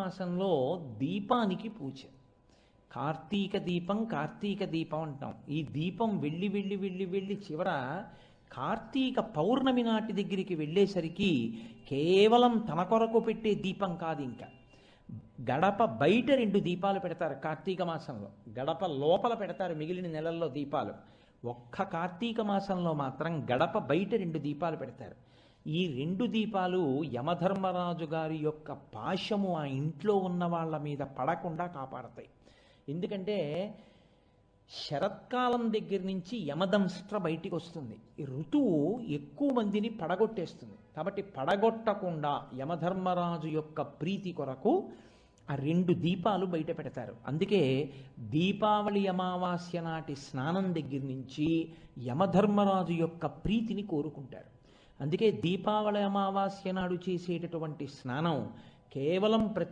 మాసంలో దీపానికి పూజ. కార్తీక దీపం అంటాం. ఈ దీపం వెళ్ళి వెళ్ళి వెళ్ళి వెళ్ళి చివర కార్తీక పౌర్ణమి నాటి దగ్గరికి వెళ్ళేసరికి కేవలం తన కొరకు పెట్టే దీపం కాదు, ఇంకా గడప బయట 2 దీపాలు పెడతారు కార్తీక మాసంలో. గడప లోపల పెడతారు మిగిలిన నెలల్లో దీపాలు. ఒక్క కార్తీక మాసంలో మాత్రం గడప బయట 2 దీపాలు పెడతారు. ఈ 2 దీపాలు యమధర్మరాజు గారి యొక్క పాశము ఆ ఇంట్లో ఉన్న వాళ్ళ మీద పడకుండా కాపాడతాయి. ఎందుకంటే శరత్కాలం దగ్గర నుంచి యమదంష్ట్ర బయటికి వస్తుంది. ఈ ఋతువు ఎక్కువ మందిని పడగొట్టేస్తుంది. కాబట్టి పడగొట్టకుండా యమధర్మరాజు యొక్క ప్రీతి కొరకు ఆ 2 దీపాలు బయట పెడతారు. అందుకే దీపావళి అమావాస్య నాటి స్నానం దగ్గర నుంచి యమధర్మరాజు యొక్క ప్రీతిని కోరుకుంటారు. అందుకే దీపావళి అమావాస్య నాడు చేసేటటువంటి స్నానం కేవలం ప్రతి